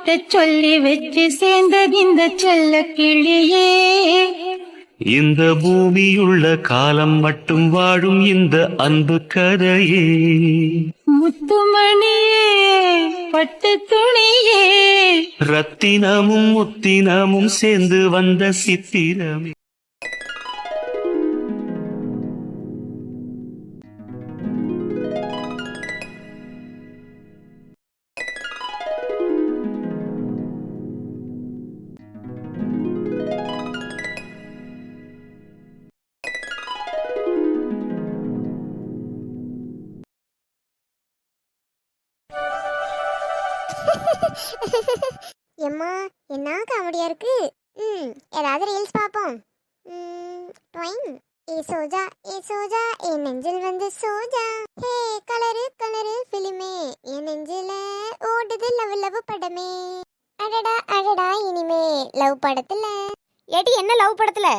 கிட்ட சொல்லி வச்சு சேர்ந்தது இந்த செல்ல கிளியே. இந்த பூமியுள்ள காலம் மட்டும் வாழும் இந்த அன்பு கதையே. முத்துமணியே பட்டு துணியே, ரத்தினமும் முத்தினமும் சேர்ந்து வந்த சித்திரமே. எம்மா என்ன காமெடியா இருக்கு. ஏதாவது ரீல்ஸ் பார்ப்போம். ட்வைன் ஏ சோஜா ஏ நெஞ்சில் வந்து சோஜா. ஹே கலரு கலரு ஃபிலிமே என் நெஞ்சில ஓடுது லவ் லவ் படமே. அடடா அடடா இனிமே லவ் படத்துல. ஏடி என்ன லவ் படத்துல?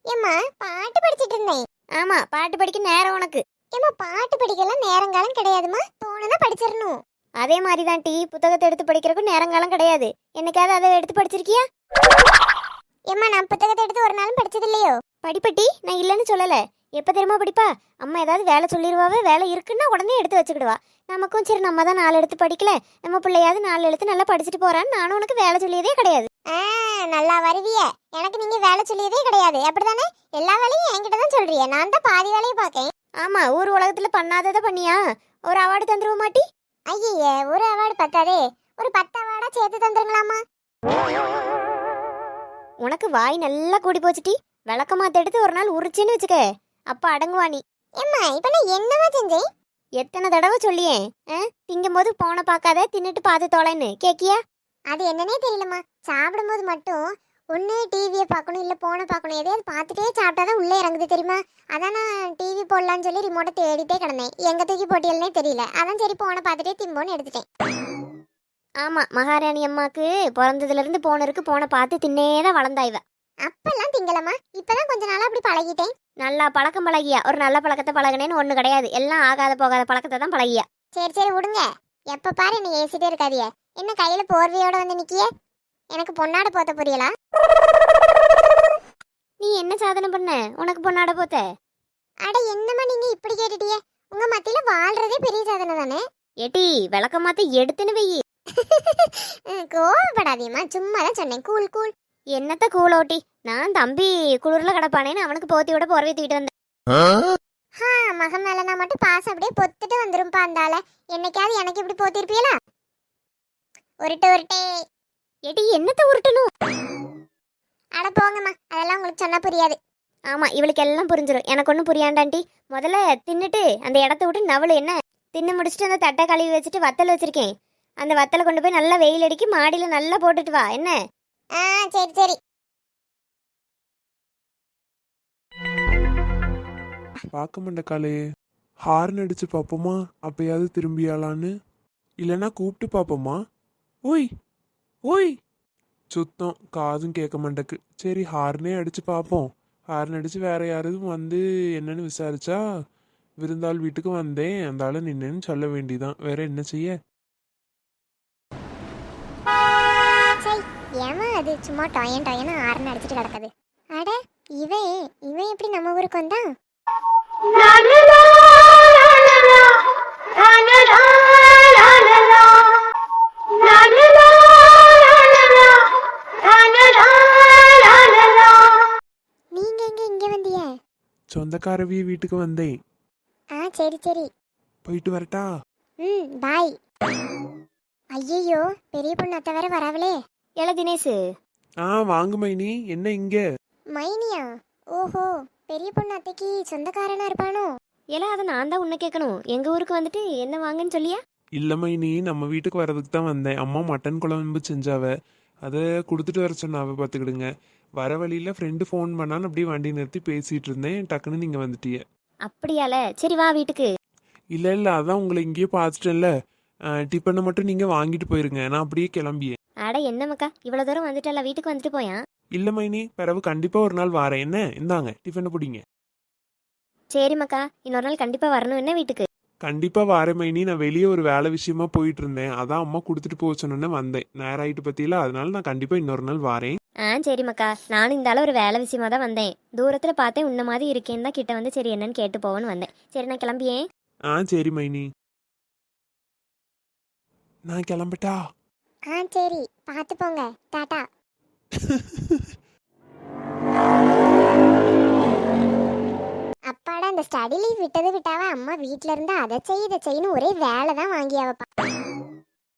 ஏம்மா பாட்டு படிச்சிட்டு இருந்தேன். ஆமா பாட்டு படிக்க நேரம் உனக்கு. ஏம்மா பாட்டு படிக்கலாம் நேரங்காலம் கிடையாதுமா, போனா படிச்சிடணும். அதே மாதிரி தான் டீ புத்தகத்தை எடுத்து படிக்கிறதுக்கும் நேரங்காலம் கிடையாது. என்னைக்காவது அதை எடுத்து படிச்சிருக்கியா? ஏம்மா நான் புத்தகத்தை எடுத்து ஒரு நாளும் படிச்சது இல்லையோ. படிப்பட்டி நான் இல்லைன்னு சொல்லலை. எப்போ தெரியுமா படிப்பா? அம்மா ஏதாவது வேலை சொல்லிடுவாவே, வேலை இருக்குன்னா உடனே எடுத்து வச்சுக்கிடுவா. நமக்கும் சரி நம்ம தான் 4 எழுத்து படிக்கல, நம்ம பிள்ளையாவது 4 எழுத்து நல்லா படிச்சுட்டு போறான்னு நானும் உனக்கு வேலை சொல்லியதே கிடையாது. நல்லா வருவிய. எனக்கு நீங்க வேலை சொல்லியதே கிடையாது அப்படிதானே? எல்லா வேலையும் என்கிட்ட தான் சொல்றிய, நான் தான் பாதி வேலையை பார்க்கேன். ஆமா ஊர் உலகத்துல பண்ணாததை பண்ணியா? ஒரு அவார்டு தந்துருவ மாட்டி? ஐயே ஒரு அவார்டு பத்தாதே, ஒரு 10 அவார்டா சேர்த்து தந்துருங்களாமா. உனக்கு வாய் நல்லா கூடி போச்சுட்டி. விளக்கமாத்த எடுத்து ஒரு நாள் உரிச்சின்னு வச்சுக்க, அப்ப அடங்குவா நீ. ஏம்மா இப்ப நான் என்னவா செஞ்சேன்? எத்தனை தடவை சொல்லியே திங்கும் போது போன பார்க்காத, தின்னுட்டு பார்த்து தோலைன்னு கேக்கியா? அது என்னன்னே தெரியலம்மா. சாப்பிடும்போது மட்டும் ஒன்று டிவியை பார்க்கணும், இல்லை போனை பார்க்கணும், எதையாவது பார்த்துட்டே சாப்பிட்டாதான் உள்ளே இறங்குது தெரியுமா? அதான் நான் டிவி போடலான்னு சொல்லி ரிமோட்டை தேடிட்டே கிடந்தேன். எங்கே தூக்கி போட்டியல்னே தெரியல. அதான் சரி போனை பார்த்துட்டே திம்போன்னு எடுத்துட்டேன். ஆமாம் மகாராணி அம்மாவுக்கு பிறந்ததுலேருந்து போன இருக்கு, போனை பார்த்து தின்னேதான் வளர்ந்தாய்வ. அப்பெல்லாம் திங்கலம்மா, இப்போதான் கொஞ்ச நாளாக அப்படி பழகிட்டேன். நல்லா பழக்கம் பழகியா? ஒரு நல்ல பழக்கத்தை பழகினேன்னு ஒன்று கிடையாது, எல்லாம் ஆகாத போகாத பழக்கத்தை தான் பழகியா. சரி சரி விடுங்க, எப்போ பாரு என்னை ஏசிட்டே இருக்காதிய. என்ன கையில் போர்வையோட வந்து நிற்கிய? எனக்கு பொன்னாட போத்த புரியலா? நீ என்ன சாதனை பண்ண உனக்கு பொன்னாட போத்த? அட என்னம்மா நீங்க இப்படி கேட்டுட்டியே, உங்க மத்தியில வாழ்றதே பெரிய சாதனை தானே. ஏட்டி விளக்க மாத்த எடுத்துன்னு வெயி. கோவப்படாதீமா, சும்மா தான் சொன்னேன். Cool cool. என்னத்த கூல் ஓட்டி, நான் தம்பி குளிர்ல கிடப்பானேன்னு அவனுக்கு போத்தி விட போர்வை தூக்கிட்டு வந்தேன். மகன் மேல நான் மட்டும் பாசம் அப்படியே பொத்துட்டு வந்துரும்பா அந்தால. என்னைக்காவது எனக்கு இப்படி போத்திருப்பீங்களா? உருட்டு உருட்டே. ஏடி என்னத்த உருட்டணும்? அட போங்கம்மா, அதெல்லாம் உங்களுக்கு சொன்னா புரியாது. ஆமா இவளுக்கு எல்லாம் புரிஞ்சிடும், எனக்கு ஒன்றும் புரியாண்டாண்டி. முதல்ல தின்னுட்டு அந்த இடத்த விட்டு நவளு. என்ன தின்னு முடிச்சுட்டு அந்த தட்டை கழுவி வச்சுட்டு வத்தல் வச்சிருக்கேன், அந்த வத்தலை கொண்டு போய் நல்லா வெயில் அடிக்கி மாடியில நல்லா போட்டுட்டு வா. என்ன? சரி சரி. பார்க்க மாட்டேக்காளே, ஹார்ன் அடிச்சு பார்ப்போமா அப்பயாவது திரும்பியாளான்னு, இல்லைன்னா கூப்பிட்டு பார்ப்போமா. ஓய் ஓய், சுத்தம் காதும் கேட்க மாட்டேக்கு. சரி ஹார்னே அடிச்சு பார்ப்போம். ஹார்ன் அடிச்சு வேற யாரும் வந்து என்னன்னு விசாரிச்சா விருந்தாள் வீட்டுக்கு வந்தேன் அந்த ஆளை நின்னேன்னு சொல்ல வேண்டிதான், வேற என்ன செய்ய. ஏமா அது சும்மா டொயன் டொயன்னு ஹார்ன் அடிச்சுட்டு கிடக்குது. அட இவன் இவன் எப்படி நம்ம ஊருக்கு வந்தான்? நீங்க எங்க இங்க வந்தீங்க? சொந்தக்காரவிய வீட்டுக்கு வந்தேன். சரி சரி போயிட்டு வரட்டா? பாய். ஐயோ பெரிய பொண்ணு அத்தை வேற வரவளே. ஏல தினேஷ். வாங்க மைனி, என்ன இங்க? மைனியா? ஓஹோ பெரிய பொண்ணு அத்தைக்கு சொந்தக்காரனா இருப்பானோ? ஏல அதை நான் தான் உன்னை கேட்கணும், எங்க ஊருக்கு வந்துட்டு என்ன வாங்கன்னு சொல்லியா? இல்ல மைனி, நம்ம வீட்டுக்கு வர்றதுக்கு தான் வந்தேன். அம்மா மட்டன் குழம்பு செஞ்சாவ, அதை கொடுத்துட்டு வர சொன்னாவ. பார்த்துக்கிடுங்க. வர வழியில ஃப்ரெண்டு ஃபோன் பண்ணான்னு அப்படியே வண்டி நிறுத்தி பேசிட்டு இருந்தேன், டக்குன்னு நீங்க வந்துட்டீங்க. அப்படியால, சரி வா வீட்டுக்கு. இல்ல இல்ல, அதான் உங்களை இங்கேயே பார்த்துட்டேன்ல. டிஃபனை மட்டும் நீங்க வாங்கிட்டு போயிருங்க, நான் அப்படியே கிளம்பியேன். அட என்ன மக்கா இவ்வளவு தூரம் வந்துட்டல, வீட்டுக்கு வந்துட்டு போயா? இல்ல மைனி, பிறகு கண்டிப்பா ஒரு நாள் வாரேன். என்ன இந்தாங்க டிஃபனை பிடிங்க. சரி மக்கா, இன்னொரு நாள் கண்டிப்பா வரணும் என்ன வீட்டுக்கு. கண்டிப்பா வாரேன் மைனி. நான் வெளியே ஒரு வேலை விஷயமா போயிட்டு இருந்தேன். அதான் அம்மா கொடுத்துட்டு போக சொன்னோன்னு வந்தேன். நேரம் ஆயிட்டு பத்தியில, அதனால நான் கண்டிப்பா இன்னொரு நாள் வாரேன். ஆ சரி மக்கா, நானும் இந்த ஒரு வேலை விஷயமா தான் வந்தேன். தூரத்தில் பார்த்தேன் உன்ன மாதிரி இருக்கேன்னு தான் கிட்ட வந்து சரி என்னன்னு கேட்டு போவோன்னு வந்தேன். சரி நான் கிளம்பியேன். சரி மைனி, நான் கிளம்பட்டா? சரி, பார்த்து போங்க. டாடா. அப்பாடா, இந்த ஸ்டடி லீவ் விட்டாவ அம்மா வீட்ல இருந்து அதை செய் இதை செய்யணும் ஒரே வேலை தான் வாங்கி அவப்பா.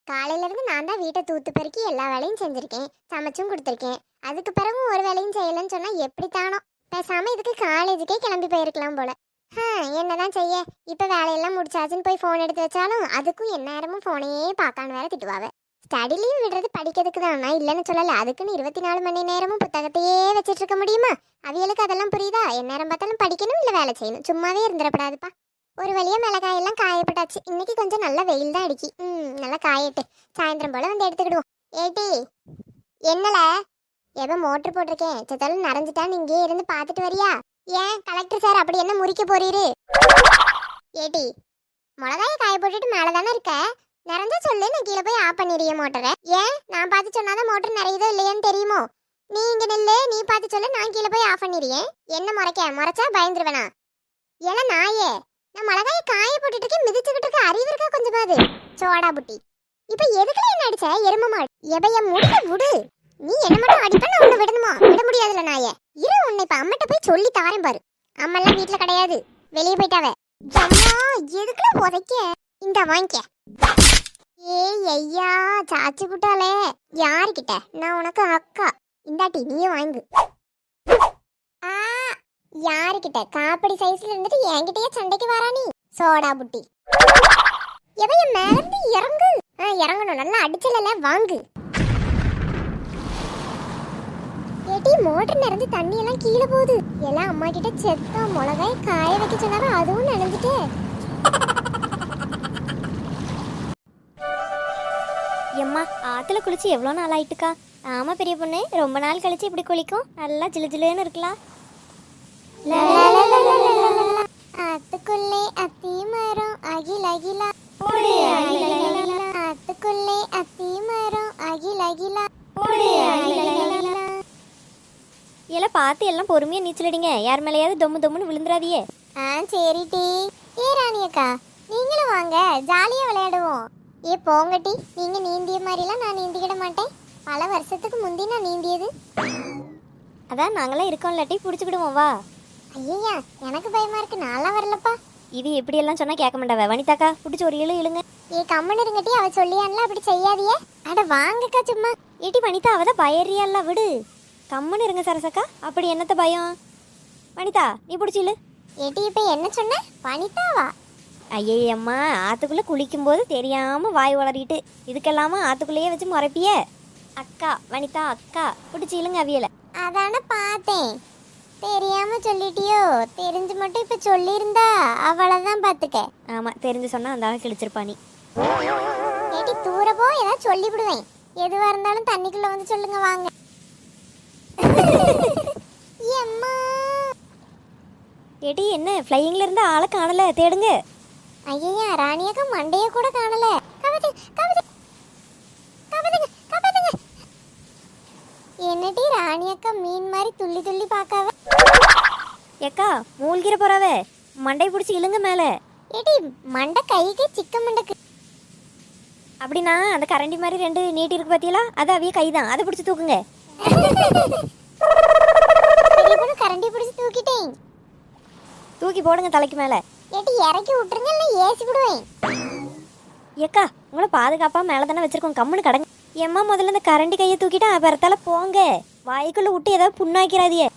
காலையில இருந்து நான் தான் வீட்டை தூத்து பெருக்கி எல்லா வேலையும் செஞ்சிருக்கேன், சமைச்சும் கொடுத்துருக்கேன். அதுக்கு பிறகு ஒரு வேலையும் செய்யலன்னு சொன்னா எப்படித்தானோ. பேசாம இதுக்கு காலேஜுக்கே கிளம்பி போயிருக்கலாம் போல. என்னதான் செய்ய, இப்ப வேலையெல்லாம் முடிச்சாச்சுன்னு போய் போன் எடுத்து வச்சாலும் அதுக்கும் எந்நேரமும் போனையே பார்க்கான்னு வேற திட்டுவாவ. ஸ்டடி லீவ் விடுறது படிக்கிறதுக்கு தான், நான் இல்லைன்னு சொல்லல. அதுக்குன்னு 24 மணி நேரமும் புத்தகத்தையே வச்சிட்டு இருக்க முடியுமா? அவியலுக்கு அதெல்லாம் புரியுதா? எந்நேரம் பார்த்தாலும் படிக்கணும் இல்லை வேலை செய்யணும், சும்மாவே இருந்துடப்படாதுப்பா. ஒரு வழியா மிளகாயெல்லாம் காயப்பட்டாச்சு. இன்னைக்கு கொஞ்சம் நல்ல வெயில் தான் அடிக்கி. நல்லா காயட்டு, சாயந்தரம் போல வந்து எடுத்துக்கிடுவோம். ஏட்டி என்னல, எவ மோட்டர் போட்டிருக்கேன் செத்தாலும் நனைஞ்சிட்டா, நீங்க இருந்து பார்த்துட்டு வரியா? ஏன் கலெக்டர் சார் அப்படி என்ன முறிக்க போறீரு? ஏட்டி மிளகாய காய போட்டுட்டு மேலதானே இருக்க, நிறைஞ்சா சொல்லு, நான் கீழே போய் ஆஃப் பண்ணிடுறிய மோட்டரை. ஏன் நான் பார்த்து சொன்னாதான் மோட்டர் நிறையுதோ இல்லையான்னு தெரியுமோ? நீ இங்க நில்லு, நீ பார்த்து சொல்லு, நான் கீழே போய் ஆஃப் பண்ணிடுறேன். என்ன முறைச்சா பயந்துருவேனா? ஏன்னா நாயே, நான் மிளகாய காய போட்டுட்டு இருக்கேன், மிதிச்சுக்கிட்டு இருக்க, அறிவு இருக்கா கொஞ்சமாவது? சோடா புட்டி, இப்ப எதுக்குல என்ன அடிச்ச? எரும மாடு எவைய முடிய விடு. நீ என்ன மட்டும் அடிப்ப, நான் உன்னை விடணுமா? விட முடியாதுல நாயே. இரு, உன்னை இப்ப அம்மட்ட போய் சொல்லி தாரேன் பாரு. அம்மெல்லாம் வீட்டுல கிடையாது, வெளியே போயிட்டாவே. எதுக்குல உதைக்க? இந்த வாங்கிக்க. ஏய் ஐயா, சாச்சி புட்டாலே. யாருக்கிட்ட? நான் உனக்கு அக்கா. இந்தாட்டி நீயே வாங்கு. யாருக்கிட்ட? காப்படி சைஸ்ல இருந்துட்டு என்கிட்டயே சண்டைக்கு வரா நீ சோடா புட்டி. எவைய மேலந்து இறங்கு. இறங்கணும், நல்லா அடிச்சல, வாங்கு. ஏட்டி மோட்டர் நிறைஞ்சு தண்ணி எல்லாம் கீழே போகுது. எல்லாம் அம்மா கிட்ட செத்தா மிளகாய காய வைக்க சொன்னாலும் அதுவும் நனைஞ்சிட்டு. எம்மா ஆத்துல குளிச்சு எவ்வளோ நாள் ஆயிட்டுக்கா? ஆமா பெரிய பொண்ணு, ரொம்ப நாள் கழிச்சு இப்படி குளிக்கும், நல்லா ஜிலு ஜிலுன்னு இருக்கலாம். ஆத்துக்குள்ளே அத்தி மரம் அகில அகிலா, ஆத்துக்குள்ளே அத்தி மரம் அகில அகிலா. எல்லாம் பார்த்து எல்லாம் பொறுமையா நீச்சல் அடிங்க, யார் மேலேயாவது தொம்மு தொம்முன்னு விழுந்துடாதியே. சரி டி. ஏ ராணி அக்கா, நீங்களும் வாங்க, ஜாலியா விளையாடுவோம். ஏ போங்க டி, நீங்க நீந்திய மாதிரிலாம் நான் நீந்திக்கிட மாட்டேன். பல வருஷத்துக்கு முந்தி நான் நீந்தியது. அதான் நாங்களாம் இருக்கோம், இல்லாட்டி பிடிச்சிக்கிடுவோம் வா. ஐயா எனக்கு பயமா இருக்கு, நான்லாம் வரலப்பா. இது எப்படி எல்லாம் சொன்னா கேட்க மாட்டாவ. வனிதாக்கா பிடிச்சி ஒரு இழுங்க. ஏ கம்மன் இருங்கட்டி, அவ சொல்லியான்ல அப்படி செய்யாதியே. அட வாங்கக்கா சும்மா. ஏட்டி வனிதா, அவதான் பயறியால, விடு. கம்மன் இருங்க சரசக்கா, அப்படி என்னத்த பயம்? வனிதா நீ பிடிச்சில்லு. ஏட்டி இப்ப என்ன சொன்ன? வனிதாவா? ஐயே அம்மா, ஆத்துக்குள்ள குளிக்கும் போது தெரியாம வாய் வளரிட்டு இதுக்கெல்லாமா ஆத்துக்குள்ளேயே வச்சு முறைப்பிய. அக்கா வனிதா அக்கா, பிடிச்சி இழுங்க அவியல. அதான பார்த்தேன், தெரியாம சொல்லிட்டியோ? தெரிஞ்சு மட்டும் இப்ப சொல்லியிருந்தா அவளதான் பாத்துக்க. ஆமா, தெரிஞ்சு சொன்னா அந்த ஆள் கிழிச்சிருப்பா நீ. ஏட்டி தூர போ, ஏதாவது சொல்லிவிடுவேன். எதுவா இருந்தாலும் தண்ணிக்குள்ள வந்து சொல்லுங்க வாங்க. எம்மா. ஏட்டி என்ன ஃப்ளையிங்ல இருந்து ஆளை காணல, தேடுங்க. ஐயா ராணியக்கா மண்டைய கூட காணல. என்னடி ராணியக்கா மீன் மாதிரி துள்ளி துள்ளி பாக்காவ? ஏக்கா மூழ்கிற போறாவே, மண்டை பிடிச்சி இழுங்க மேல. ஏடி மண்டை கைக்கு சிக்க மண்டைக்கு. அப்படின்னா அந்த கரண்டி மாதிரி ரெண்டு நீட்டி இருக்கு பாத்தீங்களா, அது அவிய கைதான், அதை பிடிச்சி தூக்குங்க. கரண்டி பிடிச்சி தூக்கிட்டேன். தூக்கி போடுங்க தலைக்கு மேல. ஏடி இறக்கி விட்டுருங்க, இல்லை ஏசி விடுவேன். ஏக்கா உங்களை பாதுகாப்பா மேல தானே வச்சிருக்கோம், கம்முன்னு கடங்க. எம்மா முதல்ல இந்த கரண்டி கையை தூக்கிட்டா பிறத்தால போங்க, வாய்க்குள்ள விட்டு ஏதாவது புண்ணாக்கிறாதியே.